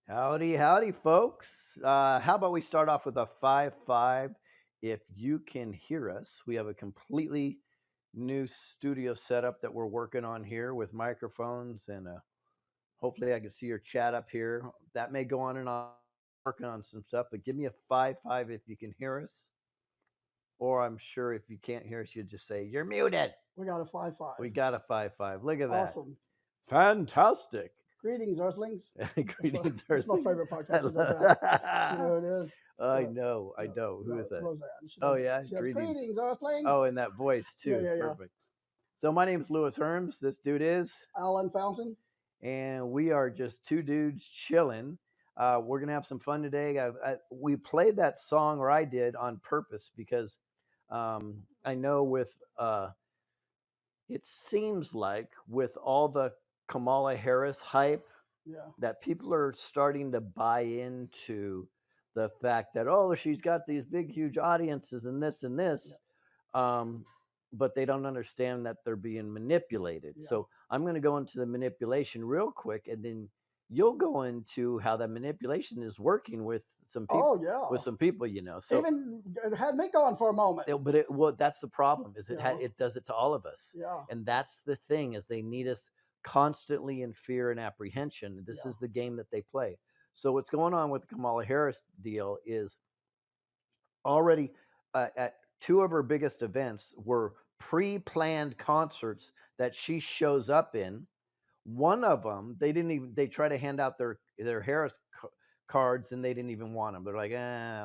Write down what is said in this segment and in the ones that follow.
Howdy, howdy, folks. How about we start off with a 5-5? If you can hear us, we have a completely new studio setup that we're working on here with microphones, and hopefully I can see your chat up here. That may go on and on, working on some stuff, but give me a 5-5 if you can hear us. Or I'm sure if you can't hear us, you just say, You're muted. We got a 5-5. We got a 5-5. Look at that. Awesome. Fantastic. Greetings, Earthlings. Greetings, That's my Earthlings. favorite podcast who does that. Do you know who it is? I know. Who is that? Roseanne. She Oh does, yeah, she has greetings. greetings, Earthlings. Oh, and that voice too. Yeah. Perfect. So my name is Louis Herms. This dude is, Alan Fountain. and we are just two dudes chilling. We're gonna have some fun today. We played that song, or I did, on purpose because I know it seems like with all the Kamala Harris hype, Yeah. that people are starting to buy into the fact that, oh, she's got these big huge audiences and this, but they don't understand that they're being manipulated. Yeah. So I'm going to go into the manipulation real quick, and then you'll go into how that manipulation is working with some people. Oh, yeah. With some people, So even it had me going for a moment. That's the problem, is Yeah. it does it to all of us. Yeah. And that's the thing, is they need us constantly in fear and apprehension. This Yeah. is the game that they play. So what's going on with the Kamala Harris deal is already at two of her biggest events were pre-planned concerts that she shows up in. One of them, they try to hand out their Harris cards, and they didn't even want them. They're like,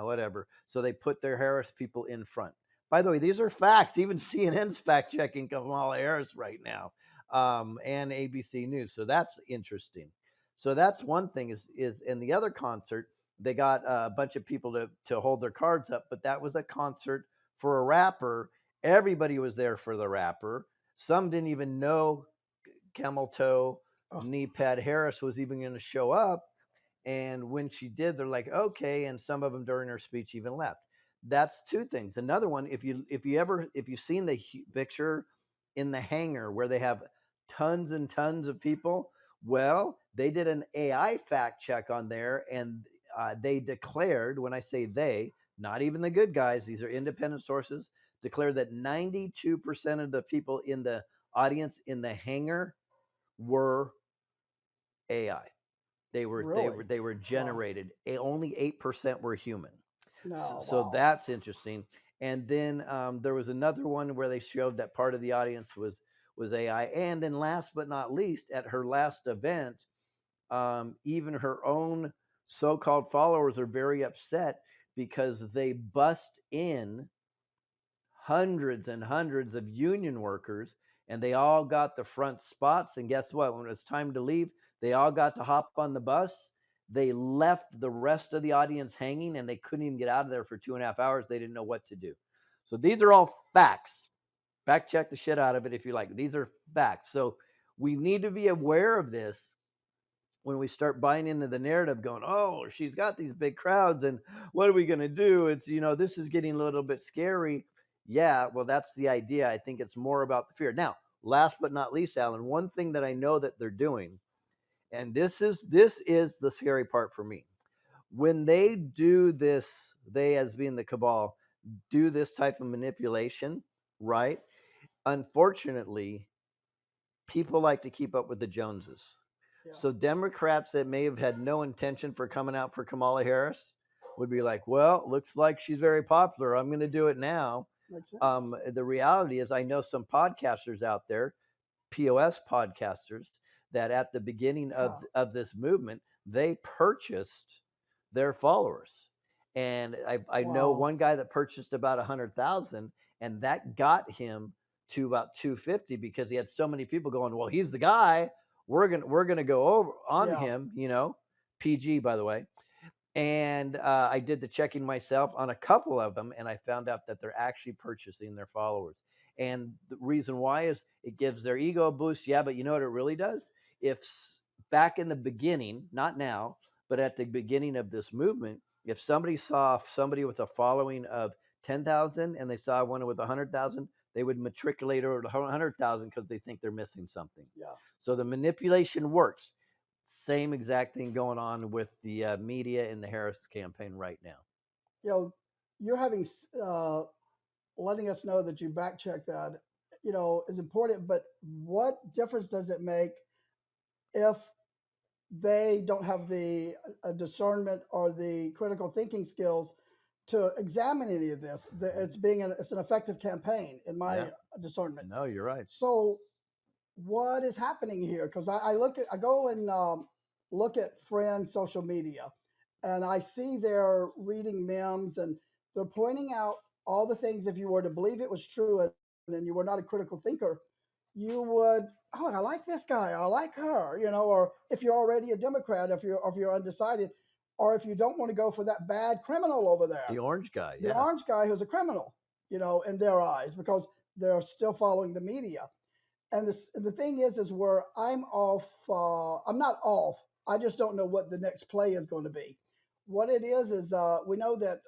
whatever. So they put their Harris people in front. By the way, these are facts. Even CNN's fact checking Kamala Harris right now, and ABC News. So that's interesting. So that's one thing. Is in the other concert, they got a bunch of people to hold their cards up, but that was a concert for a rapper. Everybody was there for the rapper. Some didn't even know Camel Toe Knee Pad Harris was even going to show up. And when she did, they're like, okay. And some of them during her speech even left. That's two things. Another one, if you've seen the picture in the hangar where they have tons and tons of people, well, they did an AI fact check on there, and they declared, when I say they, not even the good guys, these are independent sources, declared that 92% of the people in the audience in the hangar were AI. They were generated. Wow. Only 8% were human. No, so wow. That's interesting. And then there was another one where they showed that part of the audience was AI. And then last but not least, at her last event, even her own so-called followers are very upset because they bust in hundreds and hundreds of union workers, and they all got the front spots. And guess what? When it was time to leave, they all got to hop on the bus. They left the rest of the audience hanging, and they couldn't even get out of there for 2.5 hours. They didn't know what to do. So these are all facts. Fact check the shit out of it if you like. These are facts. So we need to be aware of this when we start buying into the narrative, going, oh, she's got these big crowds, and what are we going to do? It's, this is getting a little bit scary. Yeah, well, that's the idea. I think it's more about the fear. Now, last but not least, Alan, one thing that I know that they're doing, and this is the scary part for me. When they do this, they, as being the cabal, do this type of manipulation, right? Unfortunately, people like to keep up with the Joneses. Yeah. So Democrats that may have had no intention for coming out for Kamala Harris would be like, well, looks like she's very popular. I'm going to do it now. Makes sense. The reality is, I know some podcasters out there, POS podcasters, that at the beginning of this movement, they purchased their followers. And I know one guy that purchased about 100,000, and that got him to about 250 because he had so many people going, well, he's the guy. We're gonna go over on him, PG, by the way. And I did the checking myself on a couple of them, and I found out that they're actually purchasing their followers. And the reason why is it gives their ego a boost. Yeah, but you know what it really does? If back in the beginning, not now, but at the beginning of this movement, if somebody saw somebody with a following of 10,000 and they saw one with 100,000, they would matriculate over to 100,000 because they think they're missing something. Yeah. So the manipulation works. Same exact thing going on with the media in the Harris campaign right now. You know, you're having letting us know that you back check that, is important. But what difference does it make if they don't have the discernment or the critical thinking skills to examine any of this? It's an effective campaign in my discernment. No, you're right. So what is happening here? Because I go and look at friends' social media, and I see they're reading memes and they're pointing out all the things. If you were to believe it was true and then you were not a critical thinker, you would, oh, I like this guy, I like her, or if you're already a Democrat, if you're undecided, or if you don't want to go for that bad criminal over there, the orange guy, the orange guy who's a criminal, in their eyes, because they're still following the media. And the thing is where I'm off. I'm not off. I just don't know what the next play is going to be. What it is we know that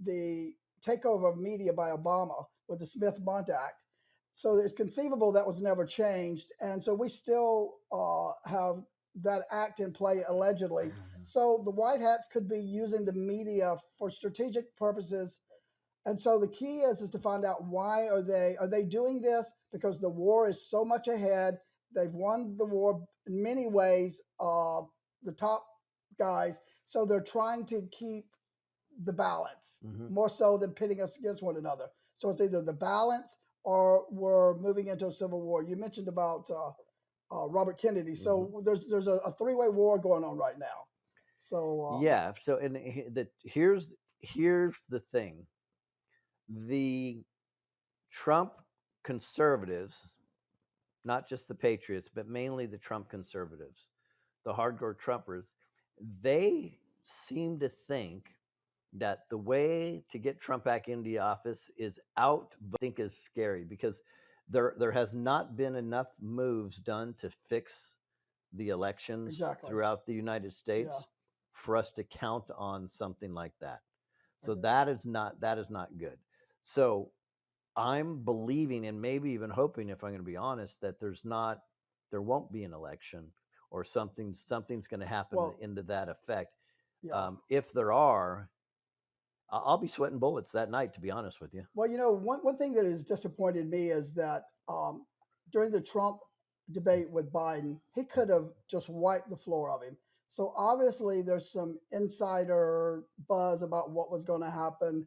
the takeover of media by Obama with the Smith-Mundt Act. So it's conceivable that was never changed, and so we still have that act in play allegedly. So the White Hats could be using the media for strategic purposes. And so the key is to find out why are they doing this, because the war is so much ahead. They've won the war in many ways, the top guys. So they're trying to keep the balance more so than pitting us against one another. So it's either the balance or we're moving into a civil war. You mentioned about Robert Kennedy. So there's a three-way war going on right now. So yeah. So here's the thing. The Trump conservatives, not just the patriots, but mainly the Trump conservatives, the hardcore Trumpers, they seem to think that the way to get Trump back into the office is out. I think is scary because there has not been enough moves done to fix the elections throughout the United States for us to count on something like that. So that is not good. So I'm believing and maybe even hoping, if I'm going to be honest, that there won't be an election or something's going to happen into that effect. If there are, I'll be sweating bullets that night, to be honest with you. Well, one thing that has disappointed me is that during the Trump debate with Biden, he could have just wiped the floor of him. So obviously there's some insider buzz about what was going to happen,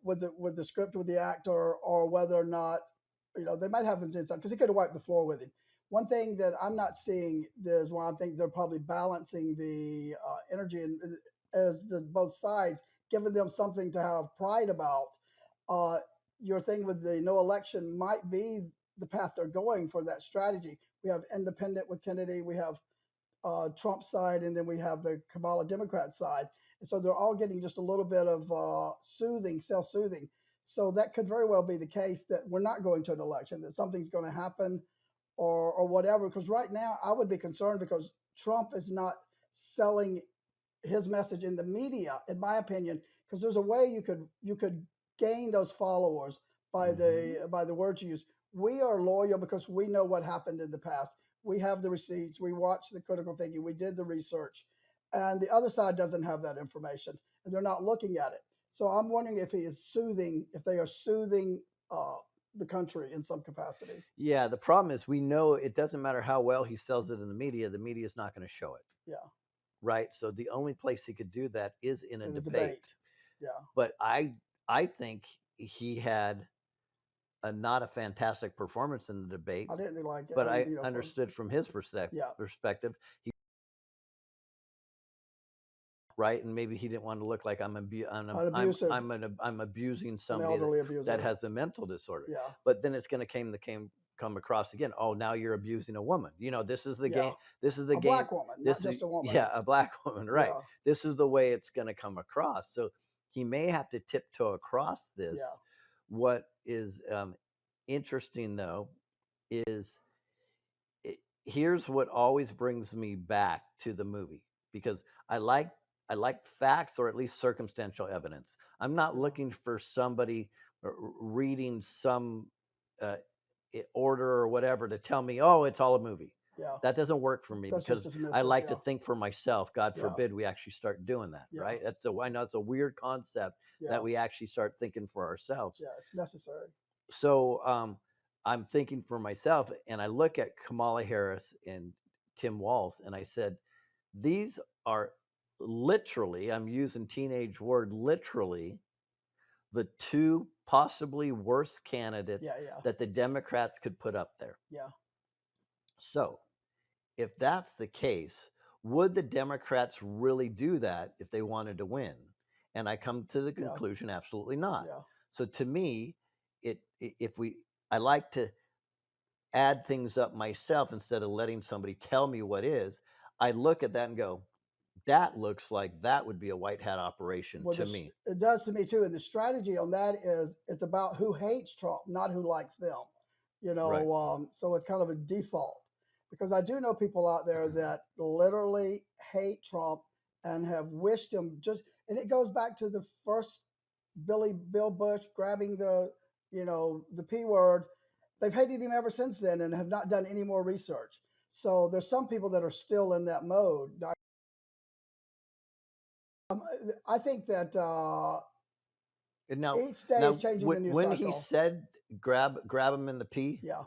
with the script, with the actor, or whether or not, they might have an insight, because he could have wiped the floor with him. One thing that I'm not seeing is where I think they're probably balancing the energy as both sides, giving them something to have pride about. Your thing with the no election might be the path they're going for that strategy. We have independent with Kennedy, we have Trump side, and then we have the Kamala Democrat side. And so they're all getting just a little bit of self-soothing. So that could very well be the case, that we're not going to an election, that something's going to happen or whatever. Because right now I would be concerned because Trump is not selling his message in the media, in my opinion, because there's a way you could gain those followers by the words you use. We are loyal because we know what happened in the past. We have the receipts. We watched the critical thinking. We did the research, and the other side doesn't have that information, and they're not looking at it. So I'm wondering if if they are soothing the country in some capacity. Yeah, the problem is we know it doesn't matter how well he sells it in the media is not going to show it. Yeah. Right. So the only place he could do that is in a debate. Yeah. But I think he had not a fantastic performance in the debate. I didn't like it. But I understood from his perspective. Right, and maybe he didn't want to look like I'm abusing somebody that has a mental disorder. Yeah. But then it's going to come across again. Oh, now you're abusing a woman. This is the game. This is the game. A black woman, not just a woman. Yeah, a black woman. Right. Yeah. This is the way it's going to come across. So he may have to tiptoe across this. Yeah. What is interesting though is here's what always brings me back to the movie, because I like facts, or at least circumstantial evidence. I'm not looking for somebody reading some order or whatever to tell me, oh, it's all a movie. Yeah. That doesn't work for me That's just because I dismissive. like Yeah. to think for myself. God Yeah. forbid we actually start doing that, Yeah. right? I know it's a weird concept Yeah. that we actually start thinking for ourselves. Yeah. It's necessary. So I'm thinking for myself, and I look at Kamala Harris and Tim Walz, and I said, these are literally, I'm using teenage word literally, the two possibly worst candidates Yeah. Yeah. that the Democrats could put up there. Yeah. So if that's the case, would the Democrats really do that if they wanted to win? And I come to the Yeah. conclusion, absolutely not. Yeah. So to me, I like to add things up myself instead of letting somebody tell me what is. I look at that and go, that looks like that would be a white hat operation Well, to me. it does to me too. And the strategy on that is it's about who hates Trump, not who likes them. You Right. know, so it's kind of a default because I do know people out there that literally hate Trump and have wished him just. And it goes back to the first Bill Bush grabbing the P word. They've hated him ever since then and have not done any more research. So there's some people that are still in that mode. I think that And now, each day is changing the news when he cycle. said grab him in the pee, Yeah.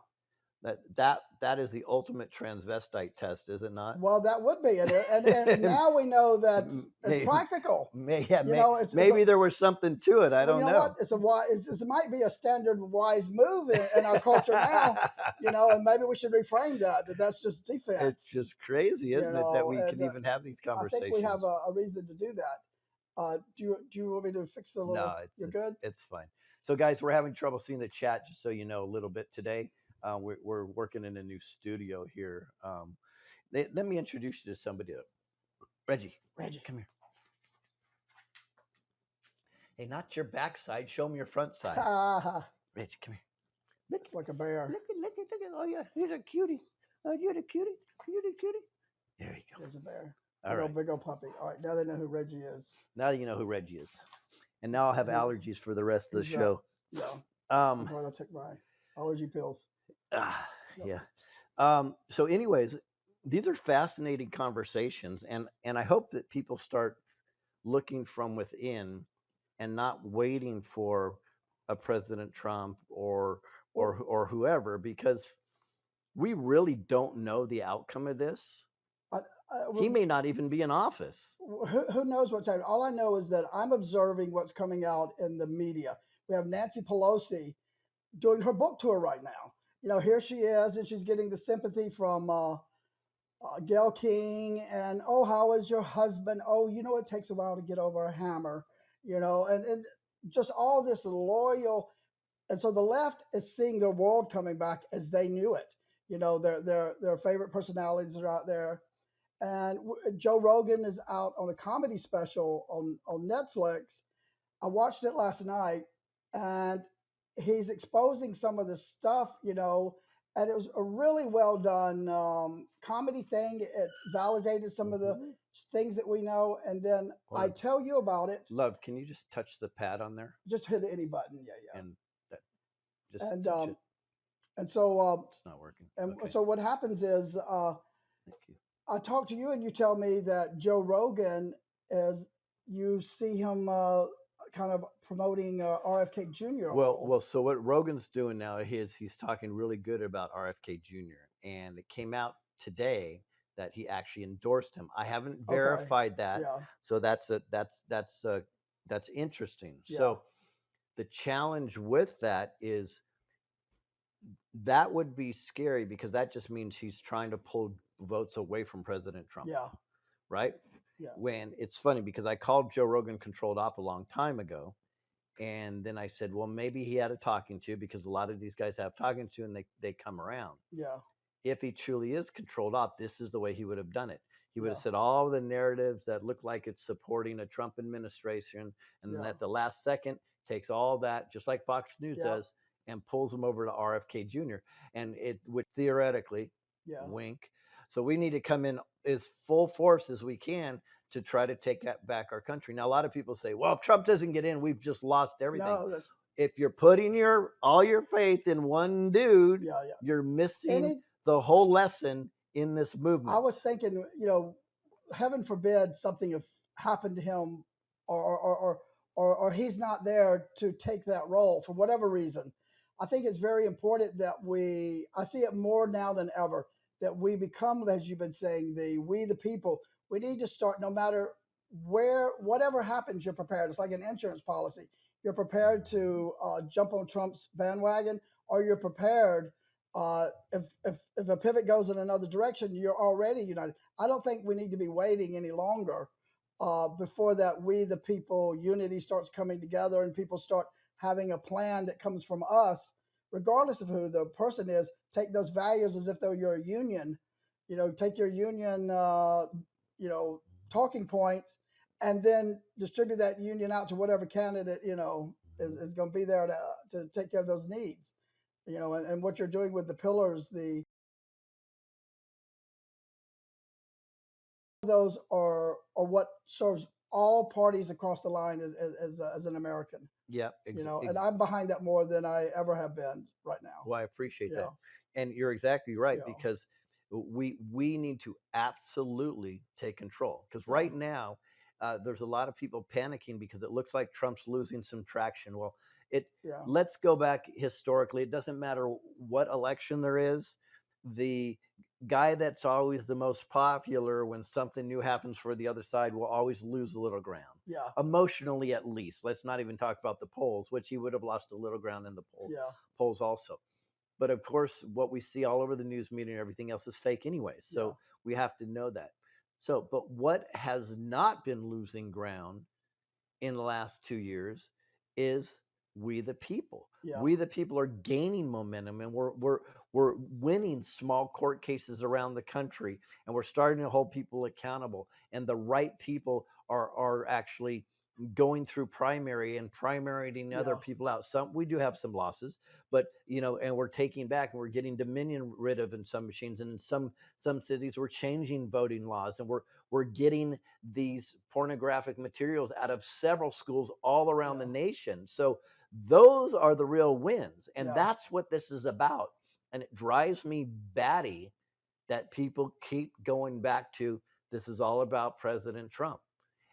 that is the ultimate transvestite test, is it not? Well, that would be it. And now we know that it's practical. Maybe there was something to it. I don't you know. What? It might be a standard wise move in our culture now, and maybe we should reframe that's just defense. It's just crazy, isn't it, that we can even have these conversations? I think we have a reason to do that. Do you want me to fix the little? No, you're good. It's fine. So, guys, we're having trouble seeing the chat. Just so you know, a little bit today. We're working in a new studio here. Let me introduce you to somebody. Reggie, come here. Hey, not your backside. Show me your front side. Reggie, come here. It's like a bear. Look at. Oh yeah, he's a cutie. Oh, you're the cutie. There you go. There's a bear. All right. Big old puppy. All right, now they know who Reggie is. Now you know who Reggie is. And now I'll have allergies for the rest of the show. Yeah. I'm going to take my allergy pills. Yeah. So anyways, these are fascinating conversations, and I hope that people start looking from within and not waiting for a President Trump or whoever, because we really don't know the outcome of this. He may not even be in office. Who knows what's happening? All I know is that I'm observing what's coming out in the media. We have Nancy Pelosi doing her book tour right now. Here she is, and she's getting the sympathy from Gayle King. And, oh, how is your husband? Oh, it takes a while to get over a hammer, and just all this loyal. And so the left is seeing the world coming back as they knew it. Their favorite personalities are out there. And Joe Rogan is out on a comedy special on Netflix. I watched it last night, and he's exposing some of the stuff, and it was a really well done comedy thing. It validated some of the things that we know, and then I tell you about it. Love, can you just touch the pad on there? Just hit any button, yeah. And that, and so it's not working. And so what happens is, thank you. I talk to you and you tell me that Joe Rogan you see him kind of promoting RFK Jr. Well, so what Rogan's doing now is he's talking really good about RFK Jr. And it came out today that he actually endorsed him. I haven't verified that, so that's interesting. Yeah. So the challenge with that is that would be scary, because that just means he's trying to pull votes away from President Trump. Yeah. Right? Yeah. When it's funny, because I called Joe Rogan controlled op a long time ago, and then I said, well, maybe he had a talking to, because a lot of these guys have talking to, and they come around. Yeah. If he truly is controlled op, this is the way he would have done it. He would have said all the narratives that look like it's supporting a Trump administration, and then at the last second takes all that, just like Fox News does, and pulls them over to RFK Jr. And it would theoretically, wink. So we need to come in as full force as we can to try to take back our country. Now, a lot of people say, well, if Trump doesn't get in, we've just lost everything. No, if you're putting all your faith in one dude, you're missing the whole lesson in this I movement. was thinking, you know, heaven forbid something have happened to him, or he's not there to take that role for whatever reason. I think it's very important that I see it more now than ever, that we become, as you've been saying, we the people. We need to start, no matter whatever happens, you're prepared. It's like an insurance policy. You're prepared to jump on Trump's bandwagon, or you're prepared if a pivot goes in another direction, you're already united. I don't think we need to be waiting any longer before that we, the people, unity starts coming together and people start having a plan that comes from us, regardless of who the person is. Take those values as if though you're a union, you know, take your union, you know, talking points, and then distribute that union out to whatever candidate, you know, is going to be there to take care of those needs, you know, and what you're doing with the pillars, those are what serves all parties across the line as an American, Yeah, you know, and I'm behind that more than I ever have been right now. well, I appreciate Yeah, that, and you're exactly right yeah, because we need to absolutely take control because yeah, right now there's a lot of people panicking because it looks like Trump's losing some traction. Well, it yeah, let's go back historically. It doesn't matter what election there is. The guy that's always the most popular when something new happens for the other side will always lose a little ground yeah, emotionally, at least. Let's not even talk about the polls, which he would have lost a little ground in the yeah, polls also. But of course, what we see all over the news media and everything else is fake anyway. yeah, So we have to know that. So, but what has not been losing ground in the last 2 years is we the people. yeah, We the people are gaining momentum, and we're winning small court cases around the country, and we're starting to hold people accountable. And the right people are actually going through primary and primarying other yeah, people out. Some we do have some losses, but and we're taking back and we're getting dominion rid of in some machines, and in some cities we're changing voting laws, and we're getting these pornographic materials out of several schools all around the yeah, nation. So those are the real wins, and yeah, that's what this is about. And it drives me batty that people keep going back to this is all about President Trump.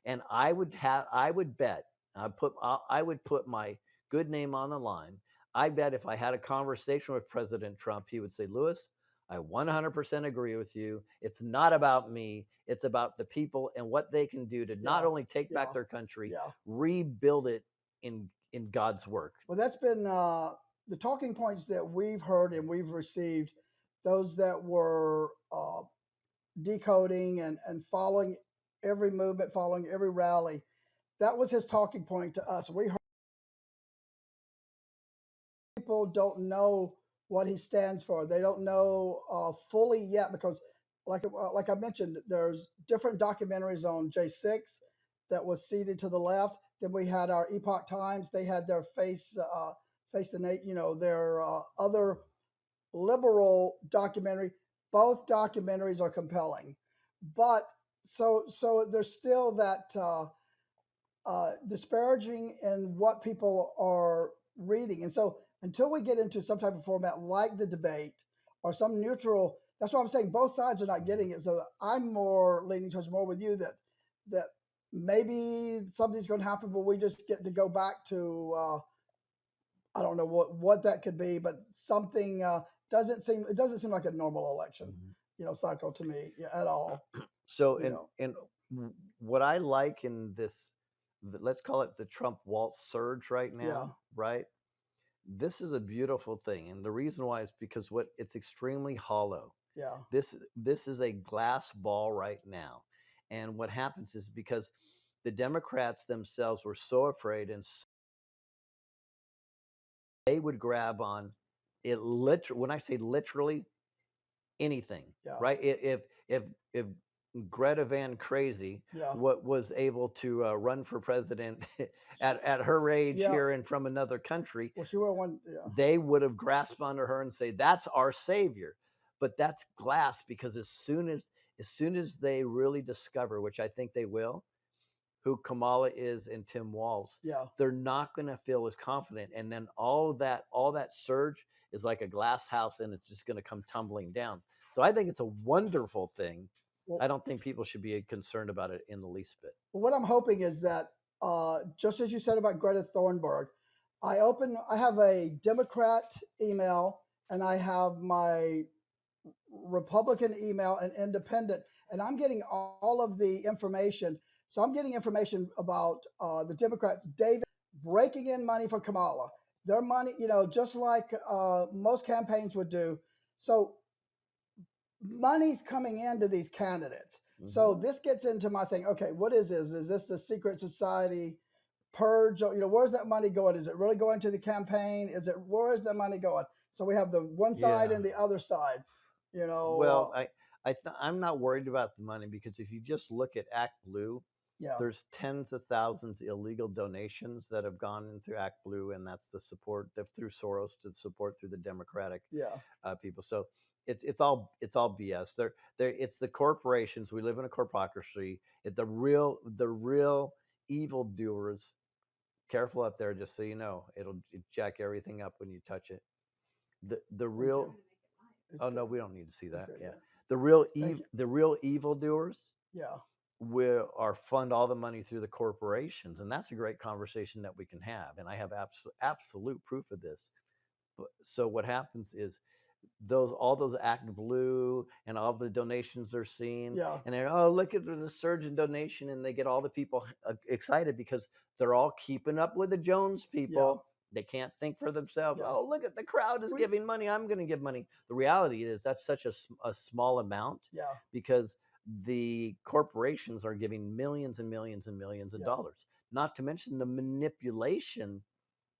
And I would bet I would put my good name on the line. I bet if I had a conversation with President Trump, he would say, Lewis, I 100% agree with you. It's not about me. It's about the people and what they can do to not yeah, only take back yeah, their country, yeah. rebuild it in God's work. Well, that's been the talking points that we've heard and we've received. Those that were decoding and following every movement, following every rally. That was his talking point to us. We heard people don't know what he stands for. They don't know fully yet because, like I mentioned, there's different documentaries on J6 that was seated to the left. Then we had our Epoch Times. They had their face the Nate. You know, their other liberal documentary. Both documentaries are compelling, but so there's still that disparaging in what people are reading. And so until we get into some type of format like the debate or some neutral, that's what I'm saying. Both sides are not getting it. So I'm more leaning towards more with you that maybe something's going to happen, but we just get to go back to I don't know what that could be, but something it doesn't seem like a normal election, Mhm. you know, cycle to me at all. So You know, and what I like in this, let's call it the Trump waltz surge right yeah, now, right? This is a beautiful thing, and the reason why is because what it's extremely hollow. yeah, This is a glass ball right now, and what happens is because the Democrats themselves were so afraid, and they would grab on it. Literally, when I say literally, anything, yeah, right? If Greta Van Crazy yeah, what was able to run for president at her age yeah. here and from another country, Well, she will one. Yeah, they would have grasped onto her and say that's our savior. But that's glass because as soon as they really discover, which I think they will, who Kamala is and Tim Walz, yeah, they're not going to feel as confident. And then all that surge is like a glass house, and it's just going to come tumbling down. So So I think it's a wonderful thing. Well, I don't think people should be concerned about it in the least bit. what I'm hoping is that, just as you said about Greta Thunberg, I have a Democrat email and I have my Republican email and independent, and I'm getting all of the information. So I'm getting information about the Democrats, David, breaking in money for Kamala. Their money, just like most campaigns would do. So money's coming into these candidates. So this gets into my thing. Okay, what is this? Is this the secret society purge? Where's that money going? Is it really going to the campaign? Where is the money going? So we have the one side Yeah. and the other side. Well, I'm not worried about the money because if you just look at Act Blue, Yeah, there's tens of thousands illegal donations that have gone in through Act Blue, and that's the support through Soros to support through the Democratic yeah, people. So it's all BS. It's the corporations. We live in a corpocracy. The real evildoers. Careful up there, just so you know, it'll jack everything up when you touch it. The thank real you. It's Oh no, good. we don't need to see It's that. good. Yeah, Yeah, thank you. the real evildoers Yeah, will are fund all the money through the corporations, and that's a great conversation that we can have. And I have absolute proof of this. But, so what happens is those all those Act Blue and all the donations they're seeing, yeah, and they're look at the surge in donation, and they get all the people excited because they're all keeping up with the Jones yeah, people. They can't think for themselves. yeah. Oh, look at the crowd is We, giving money. I'm going to give money. The reality is that's such a small amount yeah, because the corporations are giving millions and millions and millions of yeah, dollars. Not to mention the manipulation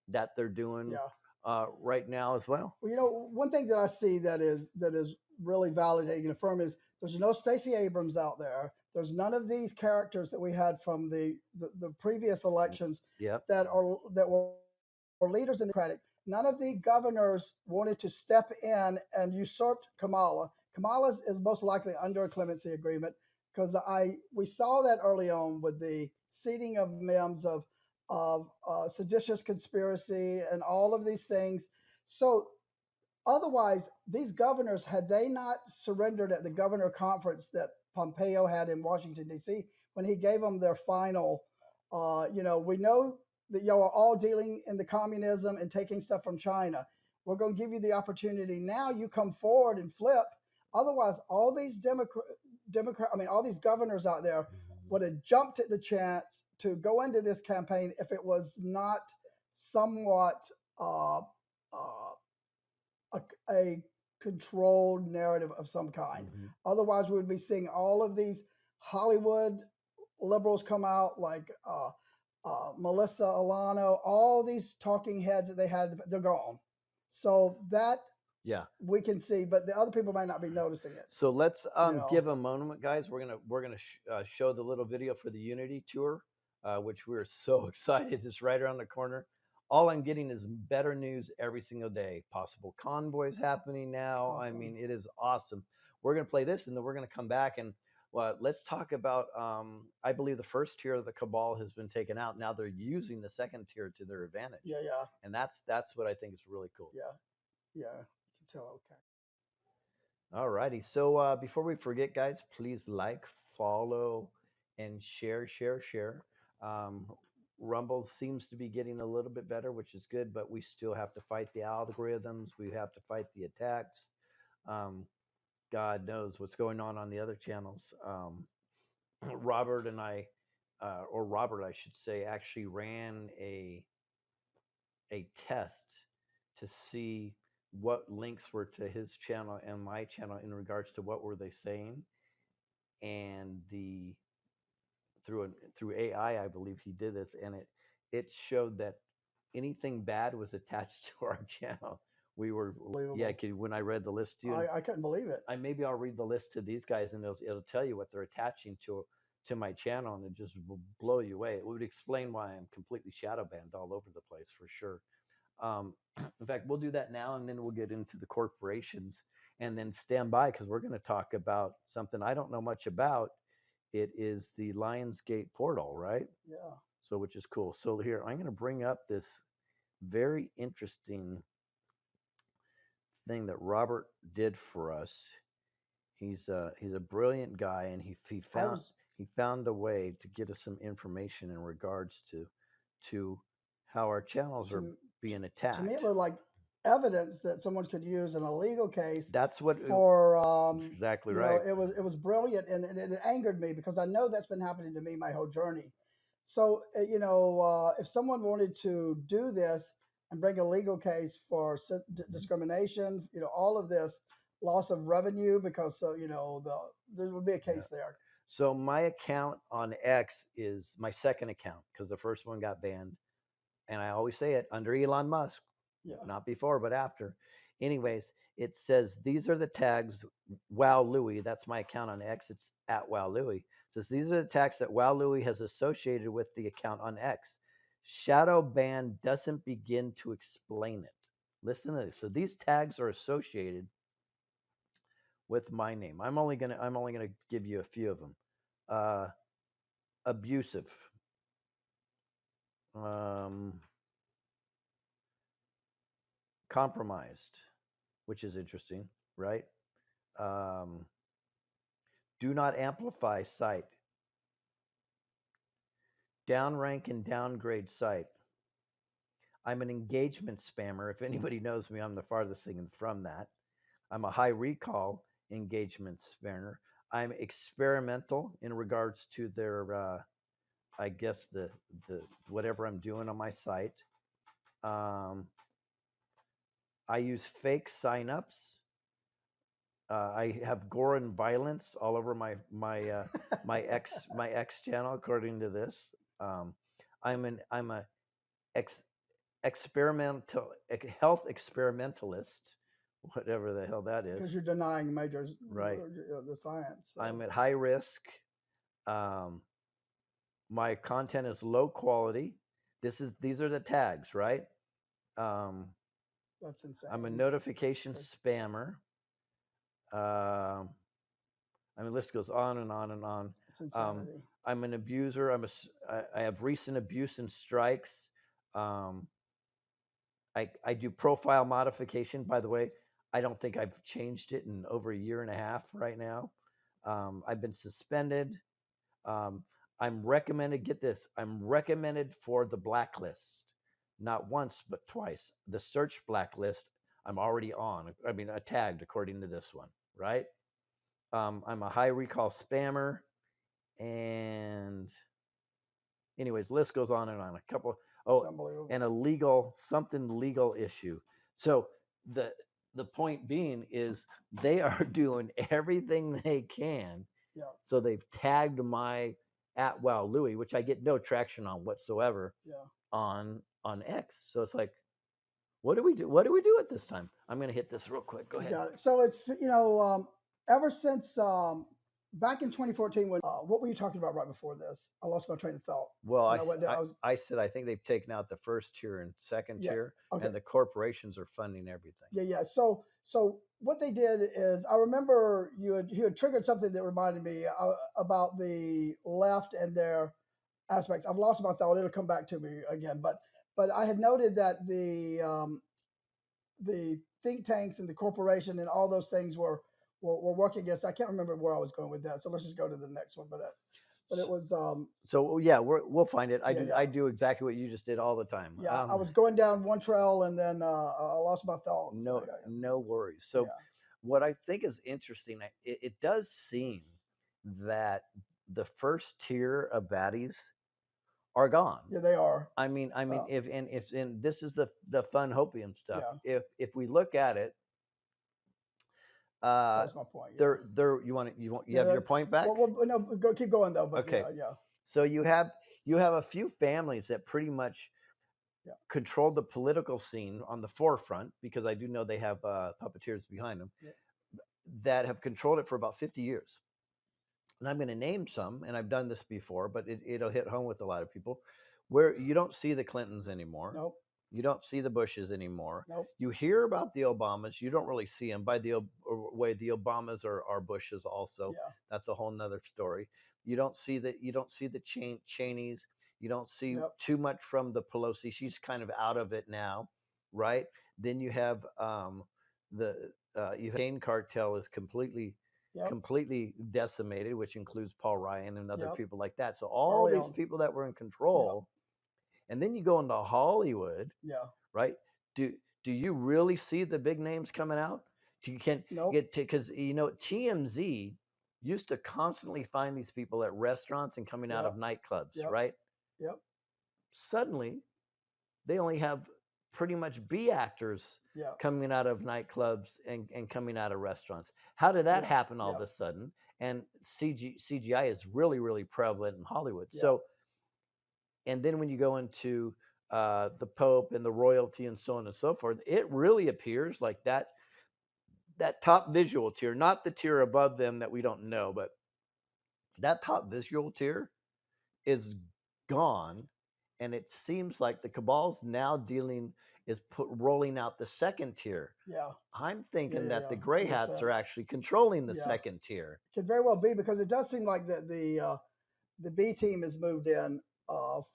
that they're doing yeah. right now as well. Well, one thing that I see that is really validating and affirming is there's no Stacey Abrams out there. There's none of these characters that we had from the previous elections Yep. that were leaders in the Democratic. None of the governors wanted to step in and usurp Kamala. Kamala is most likely under a clemency agreement because we saw that early on with the seating of MEMS of seditious conspiracy and all of these things. So otherwise, these governors, had they not surrendered at the governor conference that Pompeo had in Washington, D.C., when he gave them their final, we know that y'all are all dealing in the communism and taking stuff from China. We're going to give you the opportunity. Now you come forward and flip. Otherwise, all these all these governors out there would have jumped at the chance to go into this campaign if it was not somewhat uh, uh, a controlled narrative of some kind. Otherwise, we would be seeing all of these Hollywood liberals come out like Melissa Alano, all these talking heads that they had, they're gone. So that Yeah. we can see, but the other people might not be noticing it. So let's You know, give a moment, guys. We're gonna show the little video for the Unity tour, which we're so excited. It's right around the corner. All I'm getting is better news every single day. Possible convoys happening now. I awesome. mean, it is awesome. We're gonna play this, and then we're gonna come back and let's talk about. I believe the first tier of the cabal has been taken out. Now they're using the second tier to their advantage, Yeah, yeah, and that's what I think is really cool. yeah, yeah. You can tell. Okay. All righty. So before we forget, guys, please like, follow, and share. Um, Rumble seems to be getting a little bit better, which is good, but we still have to fight the algorithms. We have to fight the attacks. Um, God knows what's going on the other channels. Robert and I, or Robert, I should say, actually ran a test to see what links were to his channel and my channel in regards to what were they saying, and the through AI, I believe he did this, and it showed that anything bad was attached to our channel. We were yeah. Unbelievable. When I read the list to you, and I couldn't believe it. maybe I'll read the list to these guys, and it'll tell you what they're attaching to my channel, and it just will blow you away. It would explain why I'm completely shadow banned all over the place for sure. In fact, we'll do that now, and then we'll get into the corporations, and then stand by because we're going to talk about something I don't know much about. It is the Lionsgate portal, right? Yeah. So, which is cool. So here, I'm going to bring up this very interesting thing that Robert did for us. He's a brilliant guy, and I was he found a way to get us some information in regards to how our channels are to being to me it attacked. looked like evidence that someone could use in a legal case That's what for exactly you know, right. it was brilliant, and it angered me because I know that's been happening to me my whole journey. So you know, if someone wanted to do this and bring a legal case for discrimination, you know, all of this loss of revenue because you know there would be a Yeah. case there. So my account on X is my second account because the first one got banned, and I always say it under Elon Musk, Yeah, not before but after. Anyways, it says these are the tags. Wow Louie, that's my account on X. It's at Wow Louie. It says these are the tags that Wow Louie has associated with the account on X. Shadow ban doesn't begin to explain it. Listen to this. So these tags are associated with my name. I'm only gonna give you a few of them. Uh, abusive, um, compromised, which is interesting, right? Um, do not amplify site, downrank and downgrade site. I'm an engagement spammer. If anybody knows me, I'm the farthest thing from that. I'm a high recall engagement spammer. I'm experimental in regards to their, I guess the whatever I'm doing on my site. Um, I use fake signups. I have gore and violence all over my X channel, according to this. Um, I'm a ex, experimental health experimentalist, whatever the hell that because is. you're denying major Right. the science. I'm So at high risk. Um, my content is low quality. These are the tags, right? Um, that's I'm a insane. notification spammer. Um, I mean, list goes on and on and on. It's Um, insanity. I'm an abuser. I have recent abuse and strikes. Um, I do profile modification. By the way, I don't think I've changed it in over a year and a half right now. I've been suspended. Um, I'm recommended. Get this. I'm recommended for the blacklist, not once but twice. The search blacklist. I'm already on. I mean, tagged according to this one, right? I'm a high recall spammer, and anyways, list goes on and on. A couple. It's Oh, and unbelievable. a legal issue. So the the point being is they are doing everything they can. Yeah, So they've tagged my at Wow Louie, which I get no traction on whatsoever yeah. on X. So it's like, what do we do? What do we do at this time? I'm gonna hit this real quick. Go You ahead. got it. So it's you know ever since back in 2014 when what were you talking about right before this? I lost my train of thought Well, when I went down. I was I said I think they've taken out the first tier and second yeah tier, okay and the corporations are funding everything. yeah. So what they did is I remember you had triggered something that reminded me about the left and their aspects. I've lost my thought. It'll come back to me again. But I had noted that the think tanks and the corporation and all those things were working against. I can't remember where I was going with that. So let's just go to the next one. But it was So yeah, we'll find it. yeah I do exactly what you just did all the time. yeah. I was going down one trail and then I lost my thought. No no worries. Yeah So what I think is interesting, it does seem that the first tier of baddies are gone. yeah they are. I mean, if and this is the fun hopium stuff. Yeah, If we look at it, that uh, was my point. Yeah you yeah. have your point back. Well, no, go keep going though. But Okay, yeah so you have a few families that pretty much yeah control the political scene on the forefront, because I do know they have puppeteers behind them yeah that have controlled it for about 50 years. And I'm going to name some, and I've done this before, but it'll hit home with a lot of people, where you don't see the Clintons anymore. nope You don't see the Bushes anymore. nope You hear about the Obamas. You don't really see them. By the way, the Obamas are Bushes also. yeah That's a whole nother story. You don't see the Cheneys. You don't see yep too much from the Pelosi. She's kind of out of it now, right? Then you have the Kane cartel is completely Yep. completely decimated, which includes Paul Ryan and other Yep. people like that. So all Early these on. people that were in Yep. control, and then you go into Hollywood, Yeah. right? Do do you really see the big names coming out? Do you can Nope. get to because TMZ used to constantly find these people at restaurants and coming out of Yep. nightclubs, Yep. right? Yep. Suddenly, they only have pretty much B actors Yep. coming out of nightclubs and coming out of restaurants. How did that Yep. happen all of Yep. a sudden? And CGI is really, really prevalent in Hollywood. Yep. So, and then when you go into the Pope and the royalty and so on and so forth, it really appears like that top visual tier, not the tier above them that we don't know, but that top visual tier is gone, and it seems like the cabal's now dealing is rolling out the second tier. Yeah. I'm Yeah. thinking Yeah. that the Yeah. gray That makes hats are sense. actually controlling the Yeah. second tier. Could very well be because it does seem like the B team has moved in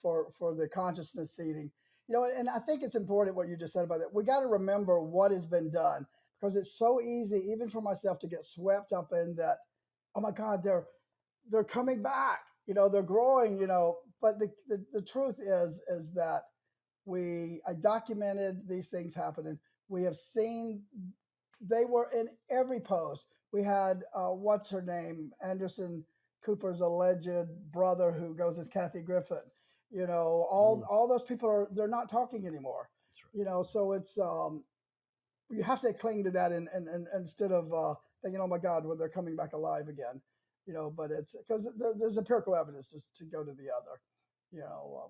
for the consciousness seating. And I think it's important what you just said about that. We got to remember what has been done because it's so easy, even for myself, to get swept up in that. Oh my God, they're coming back. They're growing. But the truth is that I documented these things happening. We have seen they were in every post. We had what's her name, Anderson Cooper's alleged brother who goes as Kathy Griffin. All those people they're not talking anymore. Right. So it's you have to cling to that and instead of thinking, oh my God, well, they're coming back alive again. But it's because there's empirical evidence to go to the other.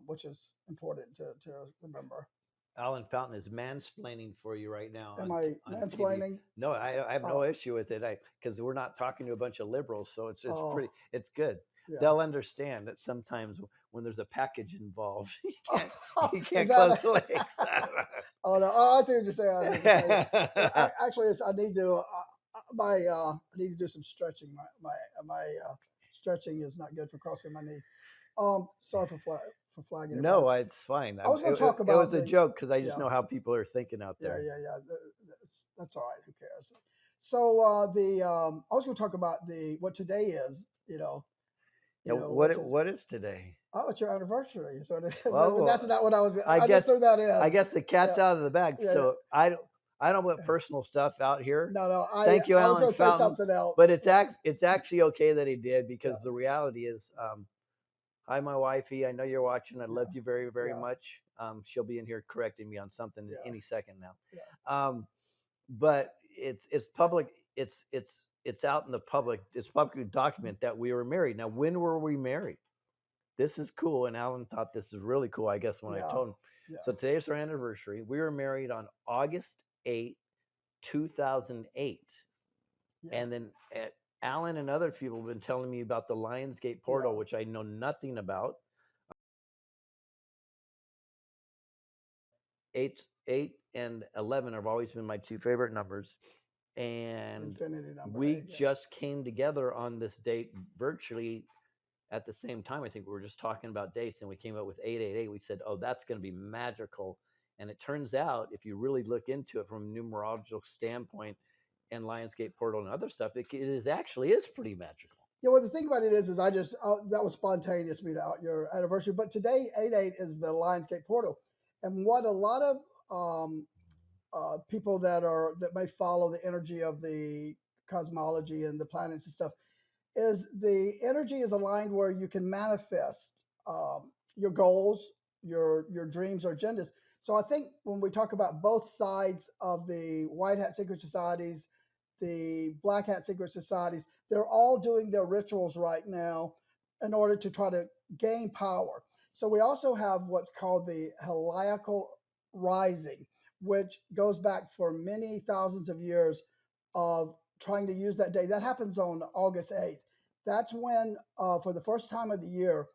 Which is important to remember. Alan Fountain is mansplaining for you right now Am I on TV. mansplaining? No, I have no Oh, issue with it. Because we're not talking to a bunch of liberals, so it's oh, pretty it's good. yeah. They'll understand that sometimes when there's a package involved, you Is can't close that? the legs. Oh no! Oh, I see what you're saying. I see what you're saying. Actually, I need to I need to do some stretching. My stretching is not good for crossing my knee. Sorry for flagging everybody. No, it's fine. I was going to talk It was about a the joke because I just yeah know how people are thinking out yeah there. yeah yeah. That's all right. Who cares? So I was going to talk about the what today is. Yeah, Which is what is today? oh, it's your anniversary. So, but that's Well, not what I was. I I just guess threw that in. I guess the cat's Yeah, out of the bag. yeah, So I don't put personal stuff out here. no, no. Thank you, I was Alan going to say Fountain. something else. But Yeah, it's actually okay that he did yeah, because the reality is, hi, my wifey. I know you're watching. I love yeah, you very, very yeah, much. She'll be in here correcting me on something yeah, any second now. yeah, Um, but it's public. It's out in the public. It's public document that we were married. Now, when were we married? This is cool. And Alan thought this is really cool, I guess, when I yeah, told him. yeah, So today's our anniversary. We were married on August 2008. yeah. And then Alan and other people have been telling me about the Lionsgate portal, Yeah. which I know nothing about. 8 and 11 have always been my two favorite numbers. And Infinity number we eight. Yes. just came together on this date virtually at the same time. I think we were just talking about dates and we came up with 888. We said, oh, that's going to be magical. And it turns out, if you really look into it from a numerological standpoint and Lionsgate portal and other stuff, it is actually is pretty magical. Yeah. Well, the thing about it is I just that was spontaneous me out your anniversary, but today 88 is the Lionsgate portal, and what a lot of people that may follow the energy of the cosmology and the planets and stuff is the energy is aligned where you can manifest your goals, your dreams or agendas. So I think when we talk about both sides of the white hat secret societies, the black hat secret societies, they're all doing their rituals right now in order to try to gain power. So we also have what's called the heliacal rising, which goes back for many thousands of years of trying to use that day. That happens on August 8th. That's when, for the first time of the year,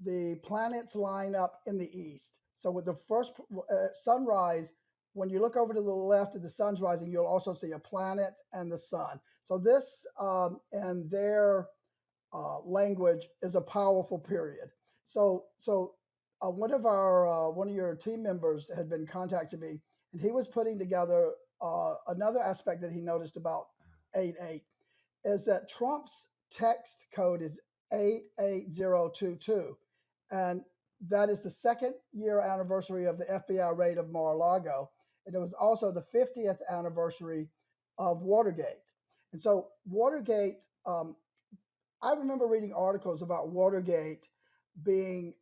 the planets line up in the east. So with the first sunrise, when you look over to the left of the sun's rising, you'll also see a planet and the sun. So this and their language is a powerful period. So one of your team members had been contacting me, and he was putting together another aspect that he noticed about 8-8 is that Trump's text code is 88022. And that is the second year anniversary of the FBI raid of Mar-a-Lago. And it was also the 50th anniversary of Watergate. And so Watergate, I remember reading articles about Watergate being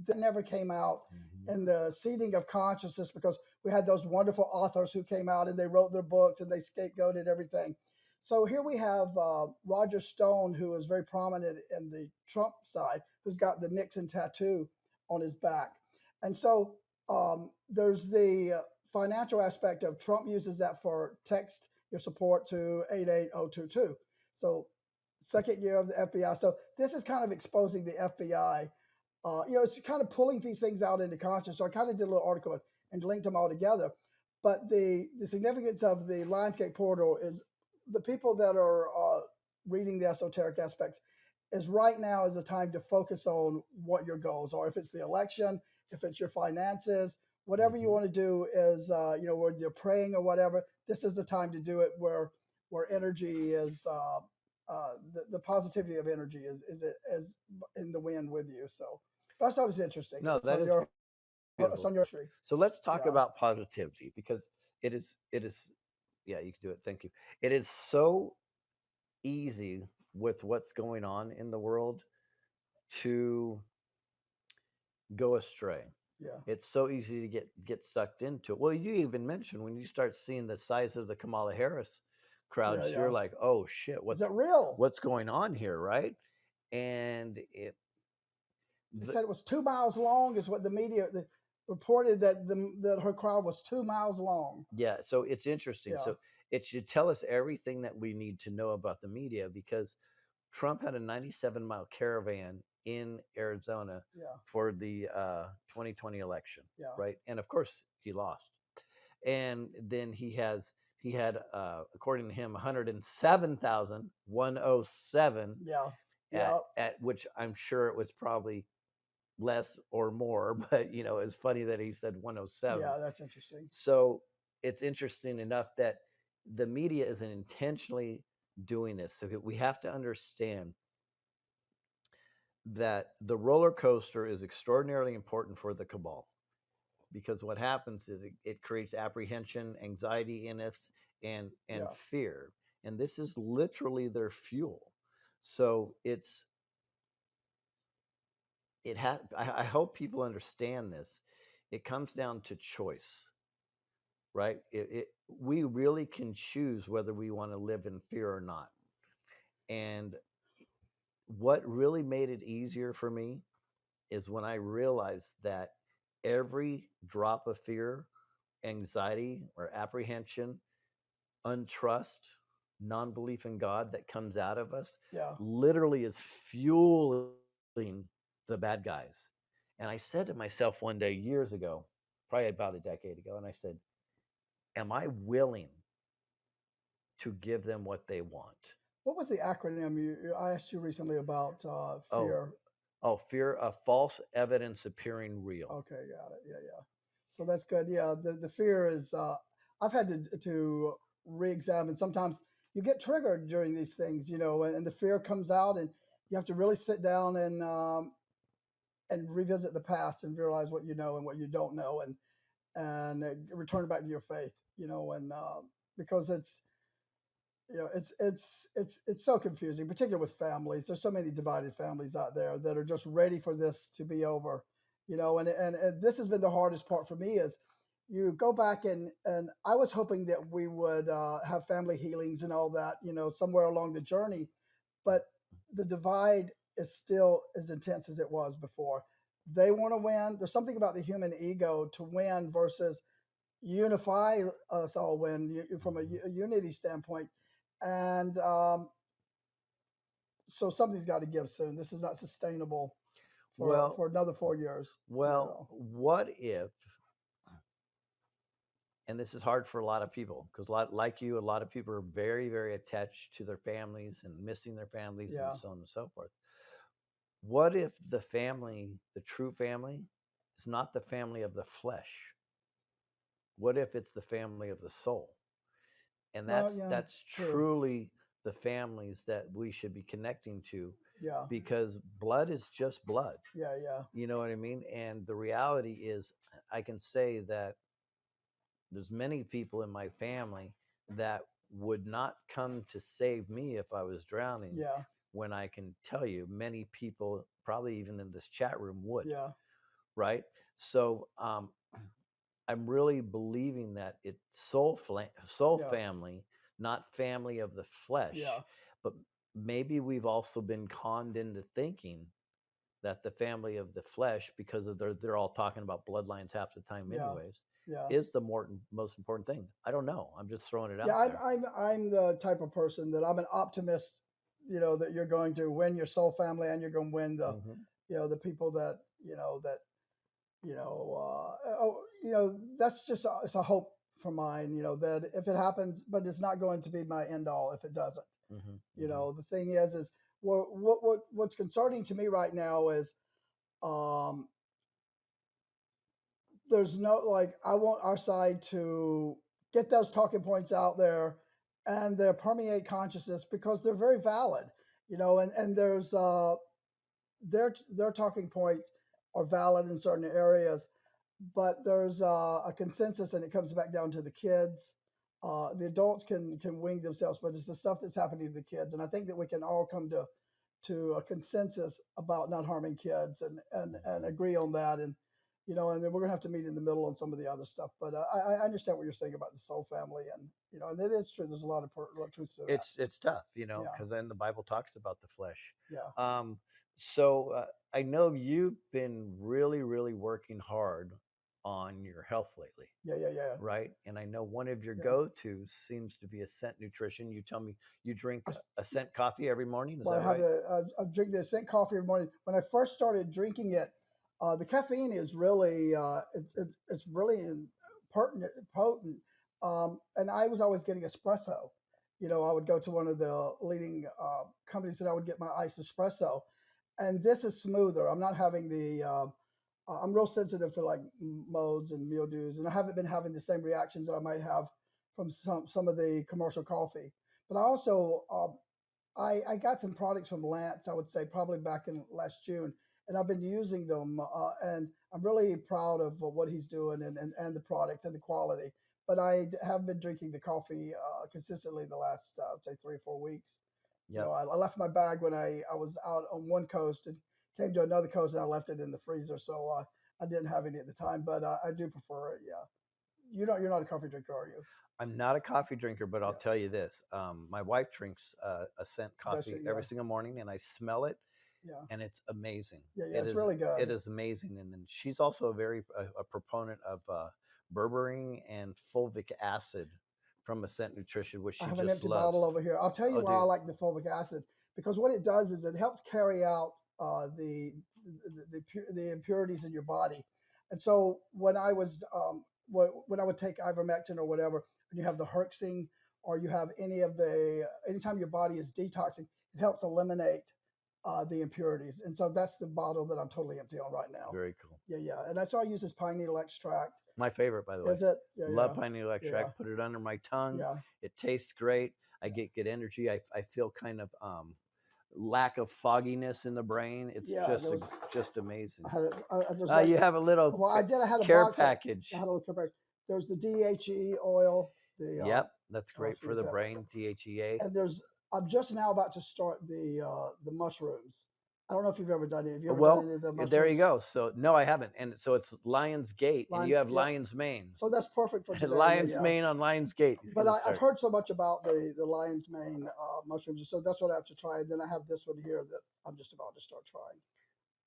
that never came out in the seeding of consciousness because we had those wonderful authors who came out and they wrote their books and they scapegoated everything. So here we have Roger Stone, who is very prominent in the Trump side, who's got the Nixon tattoo on his back. And so there's the financial aspect of Trump uses that for text your support to 88022. So second year of the FBI. So this is kind of exposing the FBI. It's kind of pulling these things out into conscious. So I kind of did a little article and linked them all together. But the significance of the Lionsgate portal is the people that are reading the esoteric aspects is right now is the time to focus on what your goals are. If it's the election, if it's your finances, whatever you want to do is, when you're praying or whatever, this is the time to do it where energy is, the positivity of energy is in the wind with you. So that's always interesting. No, It's that on is your, it's beautiful. on your tree. So let's talk Yeah. about positivity because it is, yeah, you can do it. Thank you. It is so easy with what's going on in the world to go astray. Yeah. It's so easy to get sucked into it. Well, you even mentioned when you start seeing the size of the Kamala Harris Yeah. crowds, you're Yeah. like, oh shit, Is that real? what's going on here, right? And They the, said it was 2 miles long, is what the media reported that that her crowd was 2 miles long. yeah, so it's interesting. Yeah. So it should tell us everything that we need to know about the media because Trump had a 97-mile caravan in Arizona Yeah. for the 2020 election, Yeah. right? And of course, he lost. And then he had, according to him, 107,107 Yeah. Yeah. at which I'm sure it was probably less or more, but it's funny that he said 107. Yeah. That's interesting. So it's interesting enough that the media isn't intentionally doing this. So we have to understand that the roller coaster is extraordinarily important for the cabal because what happens is it creates apprehension, anxiety in us, and Yeah. fear, and this is literally their fuel. So I hope people understand this. It comes down to choice, right? We really can choose whether we want to live in fear or not. And what really made it easier for me is when I realized that every drop of fear, anxiety, or apprehension, untrust, non belief in God that comes out of us Yeah. literally is fueling the bad guys. And I said to myself one day years ago, probably about a decade ago, and I said, am I willing to give them what they want? What was the acronym I asked you recently about Oh, fear? fear of false evidence appearing real. Okay, got it. Yeah, yeah. So that's good. Yeah, the fear is. I've had to re-examine. Sometimes you get triggered during these things, and the fear comes out, and you have to really sit down and revisit the past and realize what you know and what you don't know, and return back to your faith, and because it's so confusing, particularly with families. There's so many divided families out there that are just ready for this to be over, and this has been the hardest part for me is you go back and I was hoping that we would have family healings and all that, somewhere along the journey, but the divide is still as intense as it was before. They want to win. There's something about the human ego to win versus unify us all from a unity standpoint. And so something's got to give soon. This is not sustainable for Well, another 4 years. what if, and this is hard for a lot of people because like you, a lot of people are very, very attached to their families and missing their families Yeah. and so on and so forth. What if the family, the true family, is not the family of the flesh? What if it's the family of the soul? And Well, yeah, that's true. truly the families that we should be connecting to, Yeah. because blood is just blood. Yeah. Yeah. You know what I mean? And the reality is, I can say that there's many people in my family that would not come to save me if I was drowning, Yeah. when I can tell you many people, probably even in this chat room, would, Yeah. right? So I'm really believing that it's soul Yeah. family, not family of the flesh. Yeah. But maybe we've also been conned into thinking that the family of the flesh, because of they're all talking about bloodlines half the time Yeah. anyways, Yeah. is the most important thing. I don't know. I'm just throwing it Yeah. out I'm there. I'm I'm the type of person that I'm an optimist. That you're going to win your soul family, and you're going to win the Hmm. the people that that's just it's a hope for mine. That if it happens, but it's not going to be my end all if it doesn't. Hmm. Hmm. The thing is what's concerning to me right now is um there's no, like, I want our side to get those talking points out there and they permeate consciousness because they're very valid, and there's their talking points are valid in certain areas, but there's a consensus, and it comes back down to the kids. The adults can wing themselves, but it's the stuff that's happening to the kids, and I think that we can all come to a consensus about not harming kids, and Hmm. agree on that, and then we're gonna have to meet in the middle on some of the other stuff. But I understand what you're saying about the soul family, and it is true. There's a lot of truth to that. It's tough, Yeah, because then the Bible talks about the flesh. yeah, Um, so I know you've been really, really working hard on your health lately, yeah, yeah, yeah, right? And I know one of your yeah. go-tos seems to be Ascent Nutrition. You tell me you drink Ascent coffee every morning. Is Well, that right? I drink the Ascent coffee every morning. When I first started drinking it, the caffeine is really it's really potent. And I was always getting espresso. I would go to one of the leading companies and I would get my iced espresso, and this is smoother. I'm not having the I'm real sensitive to like modes and mildews, and I haven't been having the same reactions that I might have from some of the commercial coffee. But I also I got some products from Lance, I would say probably back in last June, and I've been using them, and I'm really proud of what he's doing, and the product and the quality. But have been drinking the coffee consistently the last, say, 3 or 4 weeks. Yep. I left my bag when I was out on one coast and came to another coast, and I left it in the freezer, so I didn't have any at the time. But I do prefer it. Yeah, you're not a coffee drinker, are you? I'm not a coffee drinker, but I'll Yeah, tell you this: my wife drinks Ascent that's coffee it. every Yeah, single morning, and I smell it, yeah, and it's amazing. yeah, yeah. It It's is really good. it is amazing. And then she's also a proponent of berberine and fulvic acid from Ascent Nutrition, which I she have an just empty loves. bottle over here. I'll tell you Oh, why I dude. like the fulvic acid, because what it does is it helps carry out the impurities in your body. And so when I was when I would take ivermectin or whatever, when you have the herxing, or you have anytime your body is detoxing, it helps eliminate the impurities. And so that's the bottle that I'm totally empty on right now. Very cool. Yeah, yeah. And that's why I use this pine needle extract. My favorite, by the way. Is it? Yeah, Love yeah, pine needle yeah, extract. Put it under my tongue. yeah, It tastes great. I yeah. get good energy. I feel kind of lack of fogginess in the brain. It's Yeah, there was. just amazing. I had there's like, You have a little well, I did. I had a care box of. package. I had a little compact. There's the DHE oil. Yep, that's I don't know great if you for use the that. brain. DHEA. And I'm just now about to start the mushrooms. I don't know if you've ever done it. Have you ever done Well, any of the there you mushrooms? go. So no, I haven't. And so it's Lion's Gate, and Line. you have Yep. Lion's Mane. So that's perfect for today. Yeah, Lion's yeah. Mane on Lion's Gate. He's But gonna I've start. heard so much about the lion's mane mushrooms, so that's what I have to try. And then I have this one here that I'm just about to start trying.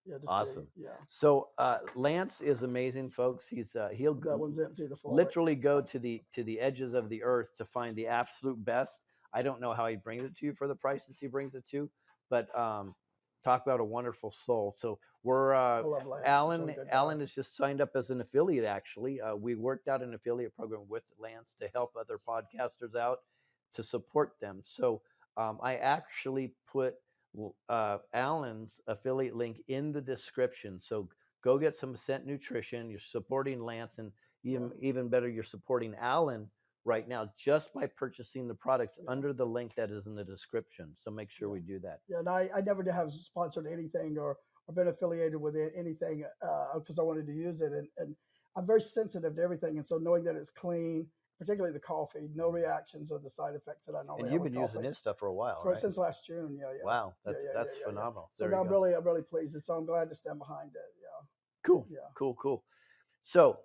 Yeah, to see. Awesome. Yeah, So Lance is amazing, folks. He'll that one's empty. The fulvic. literally go to the edges of the earth to find the absolute best. I don't know how he brings it to you for the prices he brings it to, but talk about a wonderful soul. So we're I love Lance. He's a Alan. really good guy. Alan has just signed up as an affiliate. Actually, we worked out an affiliate program with Lance to help other podcasters out, to support them. So I actually put Alan's affiliate link in the description. So go get some Ascent Nutrition. You're supporting Lance, and Yeah, even better, you're supporting Alan right now just by purchasing the products Yeah. under the link that is in the description. So make sure Yeah. we do that. Yeah. And I never did have sponsored anything or been affiliated with anything because I wanted to use it. And I'm very sensitive to everything. And so knowing that it's clean, particularly the coffee, no reactions or the side effects that I And normally have you've with been using coffee this stuff for a while, for right? since last June. Yeah. Yeah. Wow, Yeah. that's Yeah. Yeah. that's Yeah. Yeah. phenomenal. So There you now go. I'm really pleased. And so I'm glad to stand behind it. Yeah. Cool, Yeah. cool, cool. So,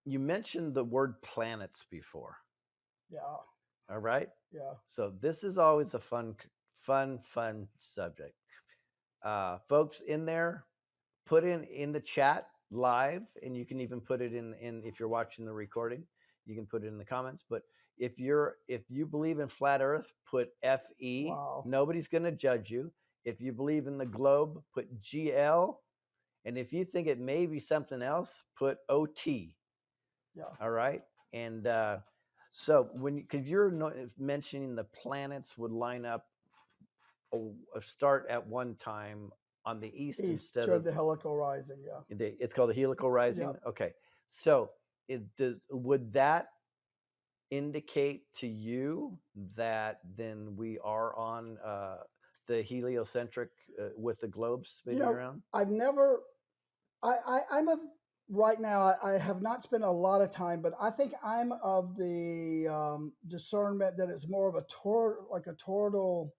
you mentioned the word planets before. Yeah. All right. Yeah. So this is always a fun subject. Folks in there, put in the chat live, and you can even put it in if you're watching the recording, you can put it in the comments. But if you believe in flat Earth, put FE. Wow. Nobody's going to judge you. If you believe in the globe, put GL. And if you think it may be something else, put OT. Yeah. All right. And so because you're mentioning the planets would line up start at one time on the east East instead toward of the helical rising. Yeah. it's called the helical rising. Yeah. Okay. So would that indicate to you that then we are on the heliocentric with the globe spinning around? I've never I'm of right now. I have not spent a lot of time, but I think I'm of the discernment that it's more of a like a toroidal,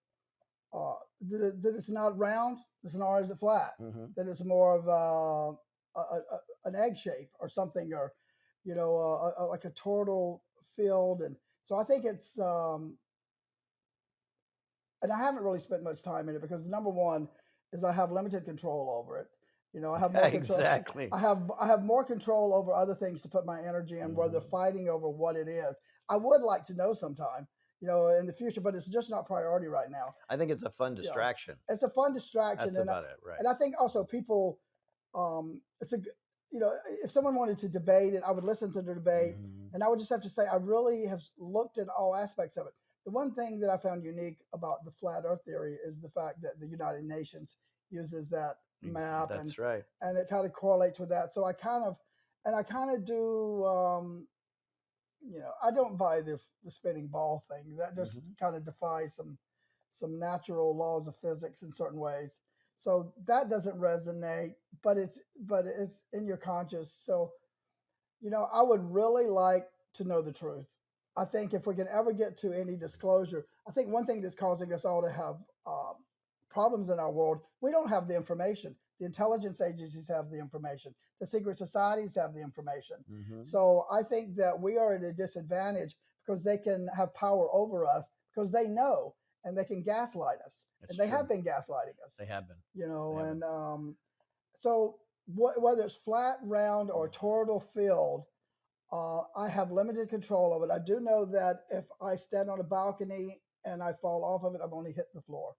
that it's not round, it's nor is it flat. Mm-hmm. That it's more of an egg shape or something, or like a toroidal field, and so I think it's. And I haven't really spent much time in it because number one is I have limited control over it. I have more control. Exactly. I have more control over other things to put my energy in, where they're fighting over what it is. I would like to know sometime, in the future, but it's just not priority right now. I think it's a fun distraction. It's a fun distraction. That's about it, right? And I think also people, it's a, if someone wanted to debate it, I would listen to the debate, and I would just have to say I really have looked at all aspects of it. The one thing that I found unique about the flat Earth theory is the fact that the United Nations uses that map, That's right, and it kind of correlates with that. So I kind of do. I don't buy the spinning ball thing. That just kind of defies some natural laws of physics in certain ways. So that doesn't resonate, but it's in your conscious. So I would really like to know the truth. I think if we can ever get to any disclosure, I think one thing that's causing us all to have problems in our world, we don't have the information. The intelligence agencies have the information. The secret societies have the information. So I think that we are at a disadvantage because they can have power over us because they know, and they can gaslight us. And they have been gaslighting us. They have been. So whether it's flat, round, or toroidal field, I have limited control of it. I do know that if I stand on a balcony and I fall off of it, I'm only hitting the floor,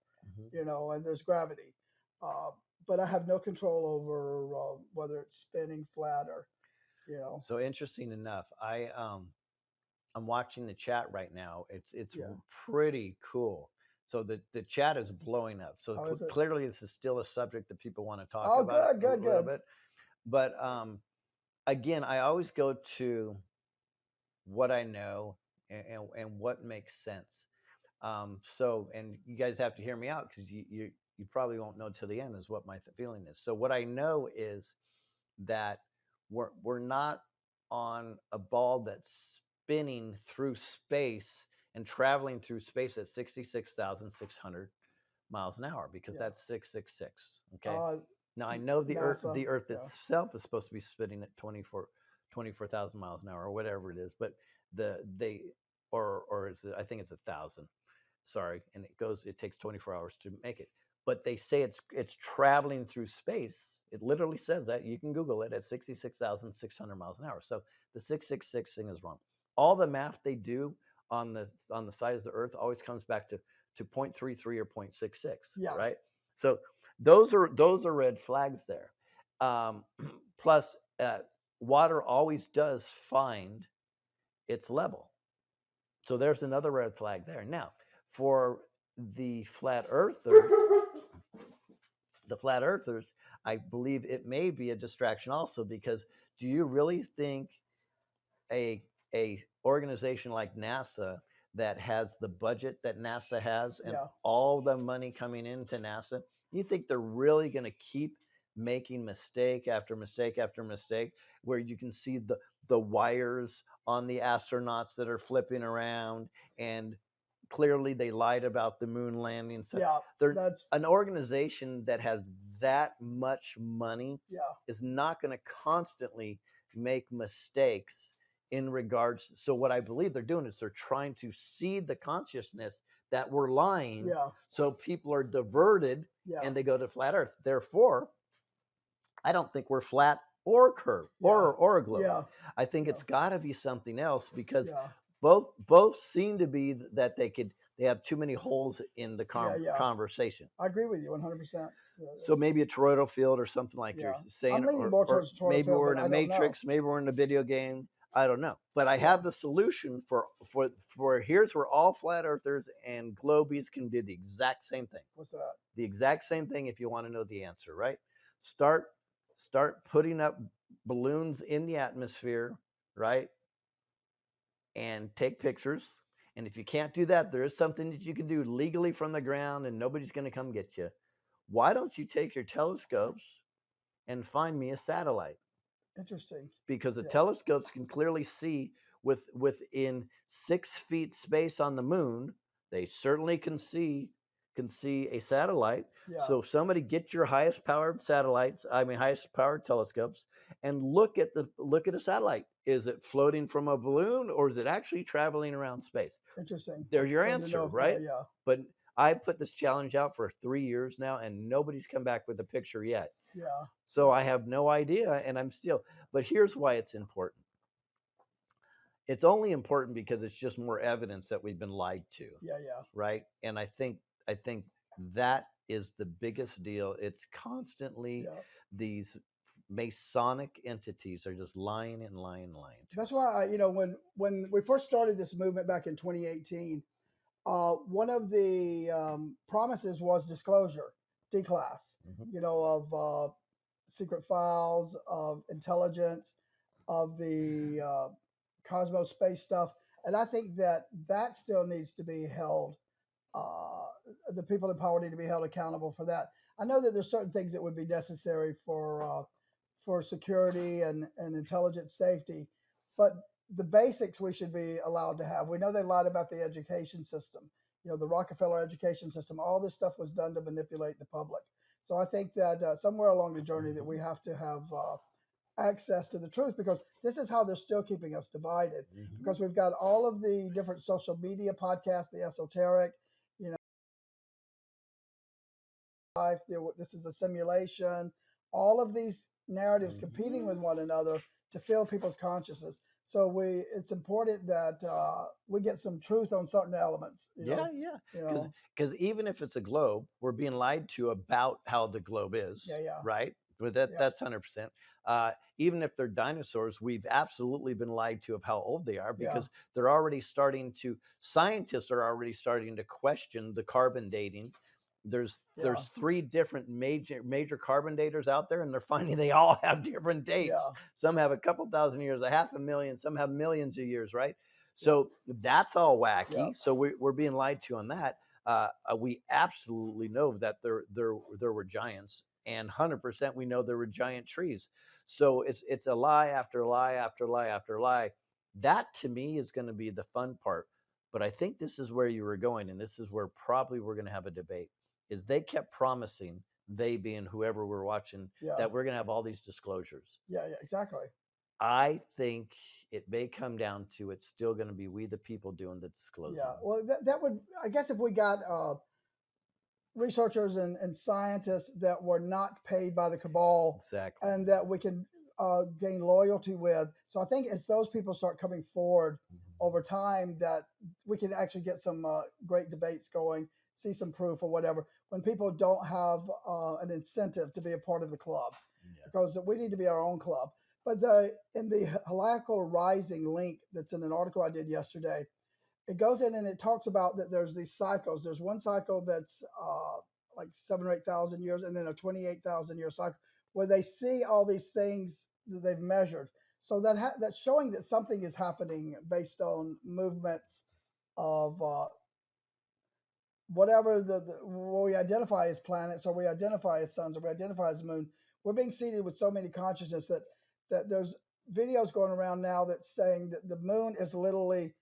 and there's gravity. But I have no control over whether it's spinning flat or. So interesting enough, I'm watching the chat right now. It's pretty cool. So the chat is blowing up. So clearly this is still a subject that people want to talk about. Oh, good. Bit. But again, I always go to what I know and what makes sense. So, and you guys have to hear me out because you probably won't know till the end is what my feeling is. So what I know is that we're not on a ball that's spinning through space and traveling through space at 66,600 miles an hour, because that's 666. Okay. Now I know the NASA, Earth itself is supposed to be spinning at 24,000 miles an hour or whatever it is, but or is it, I think it's 1,000. Sorry, and it takes 24 hours to make it. But they say it's traveling through space. It literally says that. You can Google it at 66,600 miles an hour. So the 666 thing is wrong. All the math they do on the size of the Earth always comes back to 0.33 or 0.66. Yeah. Right. So those are red flags there. Plus, water always does find its level. So there's another red flag there. Now, for the flat earthers, I believe it may be a distraction also, because do you really think a a organization like NASA that has the budget that NASA has and Yeah. all the money coming into NASA, you think they're really going to keep making mistake after mistake after mistake where you can see the wires on the astronauts that are flipping around and clearly they lied about the moon landing. So Yeah. they're That's an organization that has that much money yeah. is not going to constantly make mistakes in regards. So what I believe they're doing is they're trying to seed the consciousness that we're lying, Yeah. so people are diverted Yeah. and they go to flat Earth. Therefore, I don't think we're flat or curved Yeah. or a globe. Yeah. I think Yeah. it's got to be something else because Yeah. both seem to be that they have too many holes in the Yeah. Yeah. conversation. I agree with you 100%. Yeah, So maybe a toroidal field or something like you're yeah. I'm saying, leaning more or towards toward maybe field, we're but in a I don't know. matrix, maybe we're in a video game. I don't know, but I Yeah. have the solution for here's where all flat earthers and globies can do the exact same thing. What's that? The exact same thing if you want to know the answer, right? Start start putting up balloons in the atmosphere, right? And take pictures. And if you can't do that, there is something that you can do legally from the ground and nobody's going to come get you. Why don't you take your telescopes and find me a satellite? Interesting. Because the Yeah. telescopes can clearly see within 6 feet space on the moon. They certainly can see a satellite. Yeah. So if somebody get your highest powered satellites, I mean highest powered telescopes, and look at a satellite. Is it floating from a balloon or is it actually traveling around space? Interesting. There's your So to answer, know, right? yeah. But I put this challenge out for 3 years now, and nobody's come back with a picture yet. Yeah. So Yeah. I have no idea, and I'm still. But here's why it's important. It's only important because it's just more evidence that we've been lied to, Yeah. Yeah. right? And I think that is the biggest deal. It's constantly Yeah. these Masonic entities are just lying and lying and lying to That's us. why when we first started this movement back in 2018, one of the promises was disclosure, declass. Mhm. Of secret files, of intelligence, of the cosmos space stuff, and I think that still needs to be held. Uh, the people in power need to be held accountable for that. I know that there's certain things that would be necessary for security and intelligence safety, but the basics we should be allowed to have. We know they lied about the education system. The Rockefeller education system. All this stuff was done to manipulate the public. So I think that somewhere along the journey that we have to have access to the truth, because this is how they're still keeping us divided. Mhm. Because we've got all of the different social media podcasts, the esoteric, life, this is a simulation, all of these narratives competing with one another to fill people's consciousness. So it's important that we get some truth on certain elements. Yeah, yeah. You know. Because even if it's a globe, we're being lied to about how the globe is, Yeah. Yeah. right? But Yeah. that's 100%. Even if they're dinosaurs, we've absolutely been lied to of how old they are Yeah. because they're already starting to. Scientists are already starting to question the carbon dating. There's Yeah. 3 different major carbon daters out there, and they're finding they all have different dates. Yeah. Some have a couple thousand years, a half a million. Some have millions of years, right? Yeah. So that's all wacky. Yeah. So we're being lied to on that. We absolutely know that there were giants, and 100% we know there were giant trees. So it's a lie after lie after lie after lie. That to me is going to be the fun part. But I think this is where you were going, and this is where probably we're going to have a debate. Is they kept promising, they being whoever we're watching, Yeah. that we're going to have all these disclosures. Yeah. Yeah. Exactly. I think it may come down to it's still going to be we the people doing the disclosing. Yeah. Well, that would, I guess, if we got researchers and scientists that were not paid by the cabal, Exactly. and that we can gain loyalty with. So I think as those people start coming forward over time, that we can actually get some great debates going, see some proof or whatever, when people don't have an incentive to be a part of the club. Yeah. Because we need to be our own club. But in the Heliacal Rising link that's in an article I did yesterday, it goes in and it talks about that there's these cycles. There's one cycle that's like 7 or 8,000 years, and then a 28,000 year cycle where they see all these things that they've measured. So that's showing that something is happening based on movements of whatever what we identify as planets, or we identify as suns, or we identify as moon. We're being seeded with so many consciousness that there's videos going around now that's saying that the moon is literally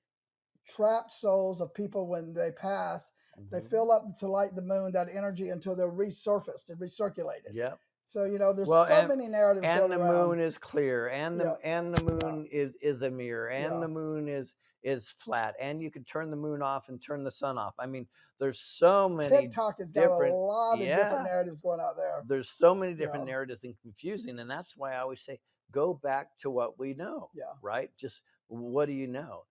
trapped souls of people when they pass. They Mm-hmm. fill up to light the moon, that energy, until they're resurfaced and recirculated. Yep. So there's Well, so many narratives and going the around. moon is clear, and Yeah, the yeah, moon is a mirror, and yeah. the moon is flat, and you can turn the moon off and turn the sun off. I mean, there's so many TikTok has got a different, lot of different yeah, narratives going out there. there's so many Yeah, different narratives and confusing, and that's why I always say go back to what we know, yeah, right? Just what do you know?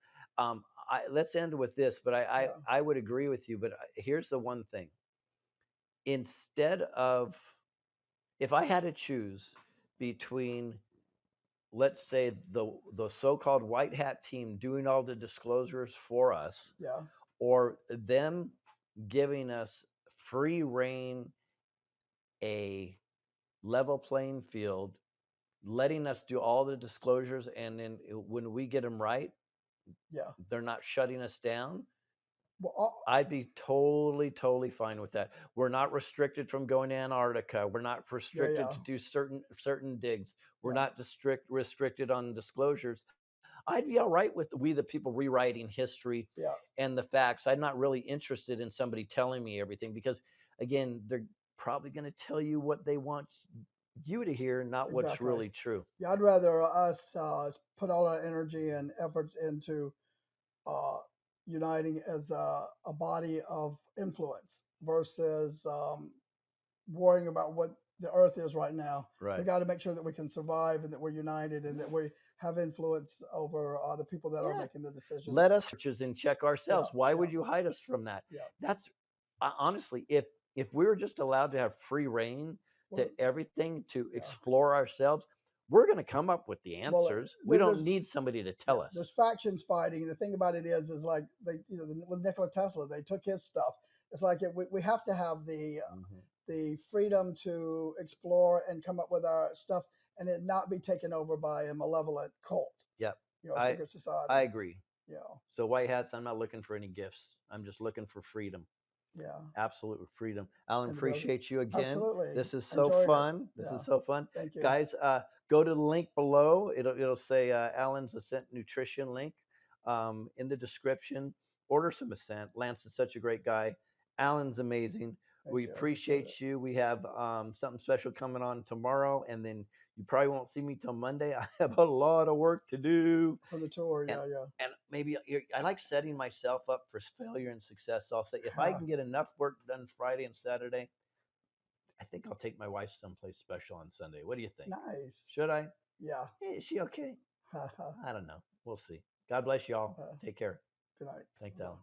Let's end with this, but yeah, I would agree with you. But here's the one thing: instead of, if I had to choose between, let's say, the so-called white hat team doing all the disclosures for us, yeah, or them giving us free reign, a level playing field, letting us do all the disclosures, and then when we get them right, yeah. they're not shutting us down. Well, I'd be totally fine with that. We're not restricted from going to Antarctica. We're not yeah, restricted yeah, to do certain digs. We're yeah, not restricted on disclosures. I'd be all right with we the people rewriting history yeah. and the facts. I'm not really interested in somebody telling me everything, because again, they're probably going to tell you what they want you to hear, not what's Exactly. really true. Yeah, I'd rather us put all our energy and efforts into uh, uniting as a body of influence versus worrying about what the earth is right now. We Right. got to make sure that we can survive and that we're united and that we have influence over the people that are Yeah. making the Let decisions. us and check Yeah, ourselves. Why yeah, would you hide us from that? yeah. That's honestly, if we were just allowed to have free reign to Well, everything, to yeah. explore ourselves, we're going to come up with the Well, answers. We don't there's need somebody to yeah, tell us. there's factions fighting. The thing about it is like they, with Nikola Tesla, they took his stuff. It's like we have to have Mm-hmm. the freedom to explore and come up with our stuff, and it not be taken over by a malevolent cult, Yep. a I secret I society. agree. You know, So white hats, I'm not looking for any gifts. I'm just looking for freedom. yeah, Absolute freedom. Alan, and to be able to, appreciate you again. absolutely This is so enjoyed it. fun. This Yeah, is so fun. thank you. Guys, go to the link below. It'll say Alan's Ascent Nutrition link in the description. Order some Ascent. Lance is such a great guy. Alan's amazing. Thank We you. I appreciate it. appreciate you. We have something special coming on tomorrow, and then you probably won't see me till Monday. I have a lot of work to do, For the tour, and yeah, yeah. maybe I like setting myself up for failure and success. So I'll say if I can get enough work done Friday and Saturday, I think I'll take my wife someplace special on Sunday. What do you think? Nice. Should I? Yeah. Is she okay? I don't know. We'll see. God bless y'all. Take care. Good night. Thanks, Bye. Alan.